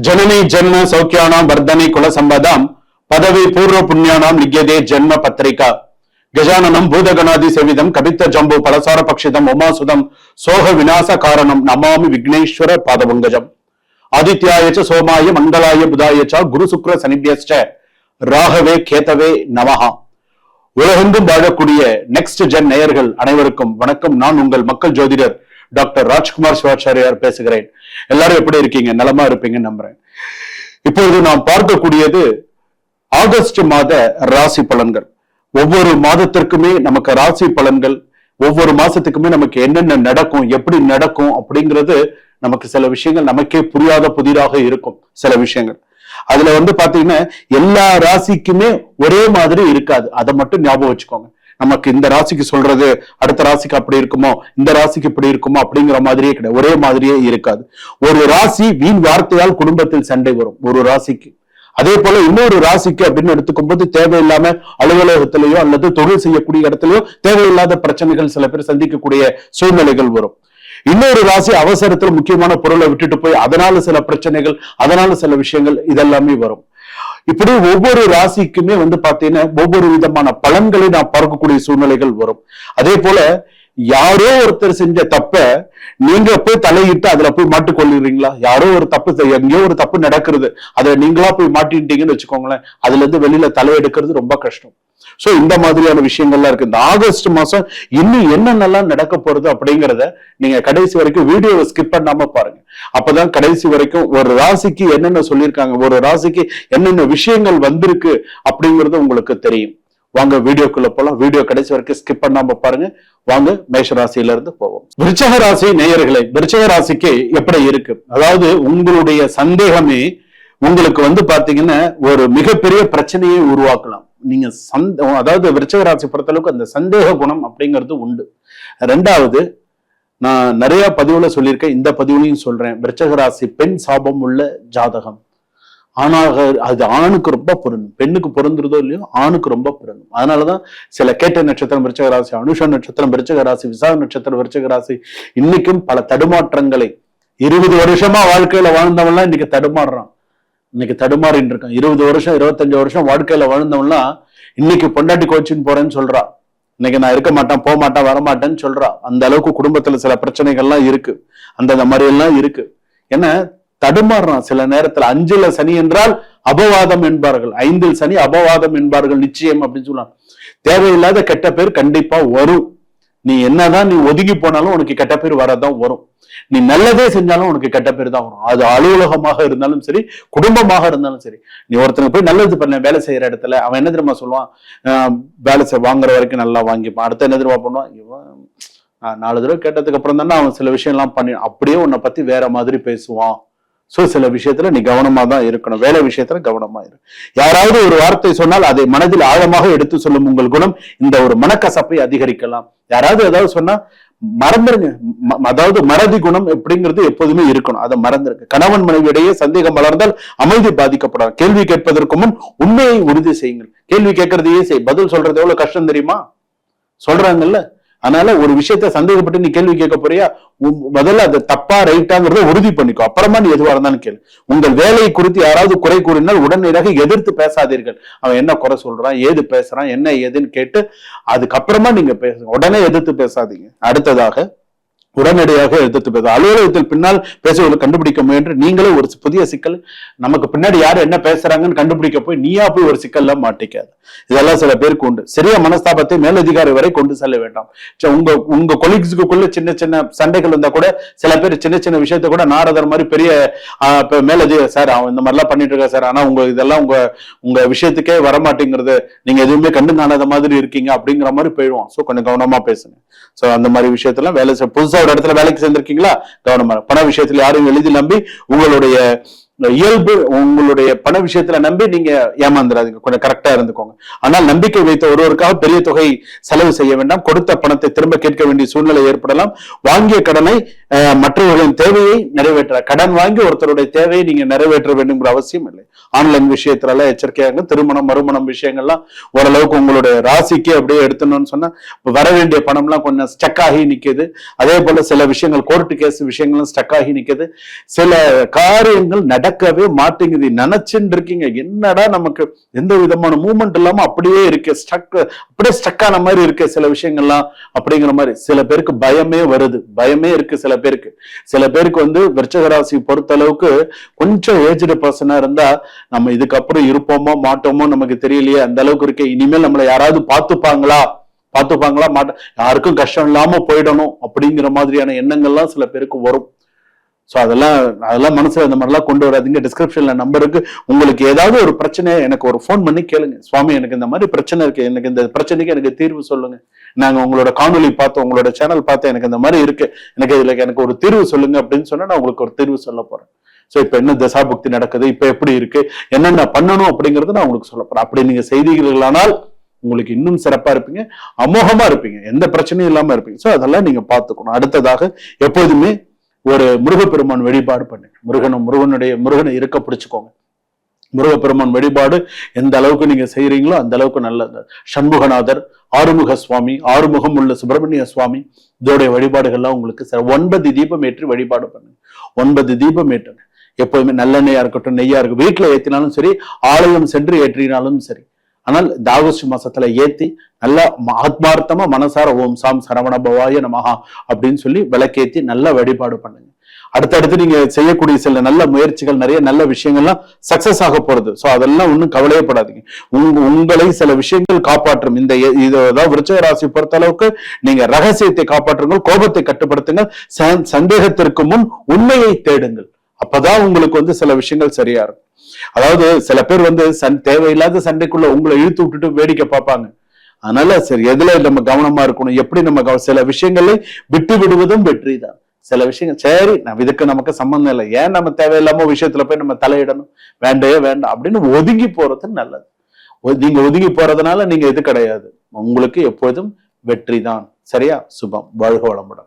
जननी जन्म सौख्यानां वर्धने कुल संपदां पदवी पूर्व पुण्यानां लिख्यते जन्म पत्रिका गजाननं भूतगणादि सेविदं कवित्त जम्बू फलसार पक्षितम् उमासुदं सोह विनाश कारणं नमामि विघ्नेश्वर पादपङ्कजम् आदित्याय च सोमाय मंगलाय बुधाय च गुरु शुक्र शनिभ्यश्च ராகவே கேதவே நமஹா. உலகெங்கும் வாழக்கூடிய நெக்ஸ்ட் ஜென் நேயர்கள் அனைவருக்கும் வணக்கம். நான் உங்கள் மக்கள் ஜோதிடர் டாக்டர் ராஜ்குமார் சிவாச்சாரியார் பேசுகிறேன். எல்லாரும் எப்படி இருக்கீங்க? நலமா இருப்பீங்கன்னு நம்புறேன். இப்பொழுது நாம் பார்க்கக்கூடியது ஆகஸ்ட் மாத ராசி பலன்கள். ஒவ்வொரு மாதத்திற்குமே நமக்கு ராசி பலன்கள், ஒவ்வொரு மாசத்துக்குமே நமக்கு என்னென்ன நடக்கும், எப்படி நடக்கும் அப்படிங்கிறது நமக்கு சில விஷயங்கள் நமக்கே புரியாத புதிதாக இருக்கும். சில விஷயங்கள் அதுல பாத்தீங்கன்னா எல்லா ராசிக்குமே ஒரே மாதிரி இருக்காது. அதை மட்டும் ஞாபகம் வச்சுக்கோங்க. நமக்கு இந்த ராசிக்கு சொல்றது அடுத்த ராசிக்கு அப்படி இருக்குமோ, இந்த ராசிக்கு இப்படி இருக்குமோ அப்படிங்கிற மாதிரியே கிடையாது. ஒரே மாதிரியே இருக்காது. ஒரு ராசி வீண் வார்த்தையால் குடும்பத்தில் சண்டை வரும் ஒரு ராசிக்கு. அதே போல இன்னொரு ராசிக்கு அப்படின்னு எடுத்துக்கும் போது தேவையில்லாம அலுவலகத்திலேயோ அல்லது தொழில் செய்யக்கூடிய இடத்துலயோ தேவையில்லாத பிரச்சனைகள் சில பேர் சந்திக்கக்கூடிய சூழ்நிலைகள் வரும். இன்னொரு ராசி அவசரத்துல முக்கியமான பொருளை விட்டுட்டு போய் அதனால சில பிரச்சனைகள், அதனால சில விஷயங்கள் இதெல்லாமே வரும். இப்படி ஒவ்வொரு ராசிக்குமே பாத்தீங்கன்னா ஒவ்வொரு விதமான பலன்களை நான் பார்க்கக்கூடிய சூழ்நிலைகள் வரும். அதே போல யாரோ ஒருத்தர் செஞ்ச தப்ப நீங்க போய் தலையிட்டு அதுல போய் மாட்டிக்கொள்ளுறீங்களா? யாரோ ஒரு தப்பு, எங்கேயோ ஒரு தப்பு நடக்கிறது, அதை நீங்களா போய் மாட்டிட்டீங்கன்னு வச்சுக்கோங்களேன். அதுல இருந்து வெளியில தலையெடுக்கிறது ரொம்ப கஷ்டம். சோ இந்த மாதிரியான விஷயங்கள்லாம் இருக்கு. இந்த ஆகஸ்ட் மாசம் இன்னும் என்னென்னலாம் நடக்க போறது அப்படிங்கிறத நீங்க கடைசி வரைக்கும் வீடியோவை ஸ்கிப் பண்ணாம பாருங்க. அப்பதான் கடைசி வரைக்கும் ஒரு ராசிக்கு என்னென்ன சொல்லியிருக்காங்க, ஒரு ராசிக்கு என்னென்ன விஷயங்கள் வந்திருக்கு அப்படிங்கிறது உங்களுக்கு தெரியும். வாங்க வீடியோக்குள்ள போலாம். வீடியோ கடைசி வரைக்கும் ஸ்கிப் பண்ணாம பாருங்க. வாங்க மேஷ ராசியில இருந்து போவோம். விருச்சக ராசி நேயர்களே, விருச்சக ராசிக்கு எப்படி இருக்கு? அதாவது உங்களுடைய சந்தேகமே உங்களுக்கு பாத்தீங்கன்னா ஒரு மிகப்பெரிய பிரச்சனையை உருவாக்கலாம். நீங்க அதாவது விருச்சக ராசி பொறுத்தளவுக்கு அந்த சந்தேக குணம் அப்படிங்கிறது உண்டு. ரெண்டாவது, நான் நிறைய பதிவுல சொல்லியிருக்கேன், இந்த பதிவுலையும் சொல்றேன், விருச்சக ராசி பெண் சாபம் உள்ள ஜாதகம். ஆணாக அது ஆணுக்கு ரொம்ப பொருந்தும், பெண்ணுக்கு பொருந்துறதோ இல்லையோ ஆணுக்கு ரொம்ப பொருந்தும். அதனாலதான் சில கேட்ட நட்சத்திரம் விருச்சக ராசி, அனுஷ நட்சத்திரம் விருச்சக ராசி, விசாக நட்சத்திரம் விருச்சக ராசி இன்னைக்கும் பல தடுமாற்றங்களை 20 வருஷமா வாழ்க்கையில வாழ்ந்தவன்லாம் இன்னைக்கு தடுமாறுறான். இன்னைக்கு தடுமாறின்னு இருக்கான். 20 வருஷம் 25 வருஷம் வாழ்க்கையில வாழ்ந்தவன்லாம் இன்னைக்கு பொண்டாட்டி கோச்சின்னு போறேன்னு சொல்றா. இன்னைக்கு நான் இருக்க மாட்டேன், போக மாட்டேன், வரமாட்டேன்னு சொல்றா. அந்த அளவுக்கு குடும்பத்துல சில பிரச்சனைகள்லாம் இருக்கு. அந்த மாதிரி எல்லாம் இருக்கு. ஏன்னா தடுமாறுறான். சில நேரத்துல 5ல் சனி என்றால் அபவாதம் என்பார்கள், 5ல் சனி அபவாதம் என்பார்கள் நிச்சயம் அப்படின்னு சொல்லுவாங்க. தேவையில்லாத கெட்ட பேர் கண்டிப்பா வரும். நீ என்னதான் நீ ஒதுங்கி போனாலும் உனக்கு கெட்ட பேர் வரதான் வரும். நீ நல்லதே செஞ்சாலும் உனக்கு கெட்ட பேர் தான் வரும். அது அலுவலகமாக இருந்தாலும் சரி, குடும்பமாக இருந்தாலும் சரி. நீ ஒருத்தனுக்கு போய் நல்லது பண்ண, வேலை செய்யற இடத்துல அவன் என்ன தெரியுமா சொல்லுவான்? வேலை வாங்குற வரைக்கும் நல்லா வாங்கிப்பான். அடுத்த என்ன தெரியுமா பண்ணுவான்? இவன் 4 தடவை கேட்டதுக்கு அப்புறம் தானே அவன் சில விஷயம் எல்லாம் பண்ணி அப்படியே உன்னை பத்தி வேற மாதிரி பேசுவான். சோ சில விஷயத்துல நீ கவனமா தான் இருக்கணும். வேலை விஷயத்துல கவனமா இரு. யாராவது ஒரு வார்த்தை சொன்னால் அதை மனதில் ஆழமாக எடுத்து சொல்லும் உங்கள் குணம் இந்த ஒரு மனக்கசப்பை அதிகரிக்கலாம். யாராவது ஏதாவது சொன்னா மறந்துருங்க. அதாவது மறதி குணம் எப்படிங்கிறது எப்போதுமே இருக்கணும். அதை மறந்துருங்க. கணவன் மனைவியிடையே சந்தேகம் வளர்ந்தால் அமைதி பாதிக்கப்படாது. கேள்வி கேட்பதற்கு முன் உண்மையை உறுதி செய்யுங்கள். கேள்வி கேட்கறதையே செய். பதில் சொல்றது எவ்வளவு கஷ்டம் தெரியுமா? சொல்றாங்கல்ல. அதனால ஒரு விஷயத்த சந்தேகப்பட்டு நீ கேள்வி கேட்க போறியா, முதல்ல அது தப்பா ரைட்டாங்கிறத உறுதி பண்ணிக்கோ. அப்புறமா நீ எதுவா இருந்தாலும் கேள்வி. உங்கள் வேலையை குறித்து யாராவது குறை கூறினால் உடனடியாக எதிர்த்து பேசாதீர்கள். அவன் என்ன குறை சொல்றான், ஏது பேசுறான், என்ன ஏதுன்னு கேட்டு அதுக்கப்புறமா நீங்க பேசுங்க. உடனே எதிர்த்து பேசாதீங்க. அடுத்ததாக உடனடியாக எதிர்த்து பேச அலுவலகத்தில் பின்னால் பேசுவதை கண்டுபிடிக்க முயன்று நீங்களே ஒரு புதிய சிக்கல், நமக்கு பின்னாடி யாரு என்ன பேசுறாங்கன்னு கண்டுபிடிக்க போய் நீயா போய் ஒரு சிக்கல்ல மாட்டிக்காது. இதெல்லாம் சில பேருக்கு உண்டு. சிறிய மனஸ்தாபத்தை மேலதிகாரி வரை கொண்டு செல்ல வேண்டாம். உங்க கொலீக்ஸுக்குள்ள சின்ன சின்ன சண்டைகள் இருந்தா கூட சில பேர் சின்ன சின்ன விஷயத்த கூட நாரதர் மாதிரி பெரிய மேலதிகாரி, சார் அவன் இந்த மாதிரிலாம் பண்ணிட்டு இருக்கா சார், ஆனா இதெல்லாம் உங்க விஷயத்துக்கே வரமாட்டேங்கிறது, நீங்க எதுவுமே கண்டு காணாத மாதிரி இருக்கீங்க அப்படிங்கிற மாதிரி போயிடுவான். சோ கொஞ்சம் கவனமா பேசுங்க. சோ அந்த மாதிரி விஷயத்துல வேலை புதுசா ஒரு இடத்துல வேலைக்கு சேர்ந்திருக்கீங்களா, கவனமா. பண விஷயத்துல யாரையும் எளிதில் நம்பி உங்களுடைய இயல்பு, உங்களுடைய பண விஷயத்துல நம்பி நீங்க ஏமாந்துடாதீங்க. கொஞ்சம் கரெக்டா இருந்துக்கோங்க. ஆனால் நம்பிக்கை வைத்த ஒருவருக்காக பெரிய தொகை செலவு செய்ய வேண்டாம். கொடுத்த பணத்தை திரும்ப கேட்க வேண்டிய சூழ்நிலை ஏற்படலாம். வாங்கிய கடனை மற்றவர்களின் தேவையை நிறைவேற்ற, கடன் வாங்கி ஒருத்தருடைய தேவையை நீங்க நிறைவேற்ற வேண்டும்ங்கிற அவசியம் இல்லை. ஆன்லைன் விஷயத்துல எல்லாம் எச்சரிக்கையாக, திருமணம் மறுமணம் விஷயங்கள்லாம் ஓரளவுக்கு உங்களுடைய ராசிக்கு அப்படியே எடுத்தணும்னு சொன்னா வர வேண்டிய பணம் எல்லாம் கொஞ்சம் ஸ்டக் ஆகி நிக்குது. அதே போல சில விஷயங்கள் கோர்ட்டு கேஸ் விஷயங்களும் ஸ்டக் ஆகி நிக்குது. சில காரியங்கள் நடக்கவே மாட்டேங்குது. நினைச்சுட்டு இருக்கீங்க, என்னடா நமக்கு எந்த விதமான மூவ்மெண்ட் இல்லாம அப்படியே இருக்கு, அப்படியே ஸ்டக் ஆன மாதிரி இருக்கு சில விஷயங்கள்லாம் அப்படிங்கிற மாதிரி. சில பேருக்கு பயமே வருது, பயமே இருக்கு சில பேருக்கு வந்து விருச்சிக ராசி பொறுத்த அளவுக்கு கொஞ்சம் ஏஜ்டு பர்சனா இருந்தா நம்ம இதுக்கப்புறம் இருப்போமோ மாட்டோமோ நமக்கு தெரியலையே, அந்த அளவுக்கு இருக்கு. இனிமேல் நம்மளை யாராவது பார்த்துப்பாங்களா மாட்ட, யாருக்கும் கஷ்டம் இல்லாம போயிடணும் அப்படிங்கிற மாதிரியான எண்ணங்கள்லாம் சில பேருக்கு வரும். ஸோ அதெல்லாம் மனசுல இந்த மாதிரிலாம் கொண்டு வராதிங்க. டிஸ்கிரிப்ஷன்ல நம்பருக்கு உங்களுக்கு ஏதாவது ஒரு பிரச்சனை எனக்கு ஒரு ஃபோன் பண்ணி கேளுங்க. சுவாமி எனக்கு இந்த மாதிரி பிரச்சனை இருக்கு, எனக்கு இந்த பிரச்சனைக்கு எனக்கு தீர்வு சொல்லுங்க, நாங்க உங்களோட காணொலி பார்த்தோம், உங்களோட சேனல் பார்த்தேன், எனக்கு இந்த மாதிரி இருக்கு, எனக்கு ஒரு தீர்வு சொல்லுங்க அப்படின்னு சொன்னா நான் உங்களுக்கு ஒரு தீர்வு சொல்ல போறேன். ஸோ இப்ப என்ன தசாபுக்தி நடக்குது, இப்ப எப்படி இருக்கு, என்னென்ன பண்ணணும் அப்படிங்கறது நான் உங்களுக்கு சொல்ல போறேன். அப்படி நீங்க செய்தீர்களானால் உங்களுக்கு இன்னும் சிறப்பா இருப்பீங்க, அமோகமா இருப்பீங்க, எந்த பிரச்சனையும் இல்லாம இருப்பீங்க. ஸோ அதெல்லாம் நீங்க பார்த்துக்கணும். அடுத்ததாக எப்போதுமே ஒரு முருகப்பெருமான் வழிபாடு பண்ணுங்க. முருகனை இருக்க பிடிச்சுக்கோங்க. முருகப்பெருமான் வழிபாடு எந்த அளவுக்கு நீங்க செய்யறீங்களோ அந்த அளவுக்கு நல்லது. சண்முகநாதர், ஆறுமுக சுவாமி, ஆறுமுகம் உள்ள சுப்பிரமணிய சுவாமி, இதோடைய வழிபாடுகள்லாம் உங்களுக்கு 9 தீபம் ஏற்றி வழிபாடு பண்ணுங்க. 9 தீபம் ஏற்றுங்க. எப்போதுமே நல்லெண்ணெயா இருக்கட்டும், நெய்யா இருக்கும், வீட்டுல ஏற்றினாலும் சரி, ஆலயம் சென்று ஏற்றினாலும் சரி. ஆனால் இந்த ஆகஸ்ட் மாசத்துல ஏத்தி நல்லா ஆத்மார்த்தமா மனசார ஓம் சாம் சரவண பவாய நமஹா அப்படின்னு சொல்லி விளக்கேத்தி நல்லா வழிபாடு பண்ணுங்க. அடுத்தடுத்து நீங்க செய்யக்கூடிய சில நல்ல முயற்சிகள், நிறைய நல்ல விஷயங்கள்லாம் சக்சஸ் ஆக போறது. சோ அதெல்லாம் ஒன்றும் கவலையப்படாதீங்க. உங்களை சில விஷயங்கள் காப்பாற்றும். இதான் விருச்சிக ராசி பொறுத்த அளவுக்கு நீங்க ரகசியத்தை காப்பாற்றுங்கள், கோபத்தை கட்டுப்படுத்துங்கள், சந்தேகத்திற்கு முன் உண்மையை தேடுங்கள். அப்பதான் உங்களுக்கு வந்து சில விஷயங்கள் சரியா இருக்கும். அதாவது சில பேர் வந்து தேவையில்லாத சண்டைக்குள்ள உங்களை இழுத்து விட்டுட்டு வேடிக்கை பார்ப்பாங்க. அதனால சரி, எதுல நம்ம கவனமா இருக்கணும், எப்படி நம்ம சில விஷயங்களை விட்டு விடுவதும் வெற்றி தான். சில விஷயங்கள் சரி இதுக்கு நமக்கு சம்பந்தம் இல்லை, ஏன் நம்ம தேவையில்லாம விஷயத்துல போய் நம்ம தலையிடணும், வேண்டாம் அப்படின்னு ஒதுங்கி போறது நல்லது. நீங்க ஒதுங்கி போறதுனால நீங்க இது கிடையாது, உங்களுக்கு எப்போதும் வெற்றி தான். சரியா? சுபம். வாழ்க வளமுடன்.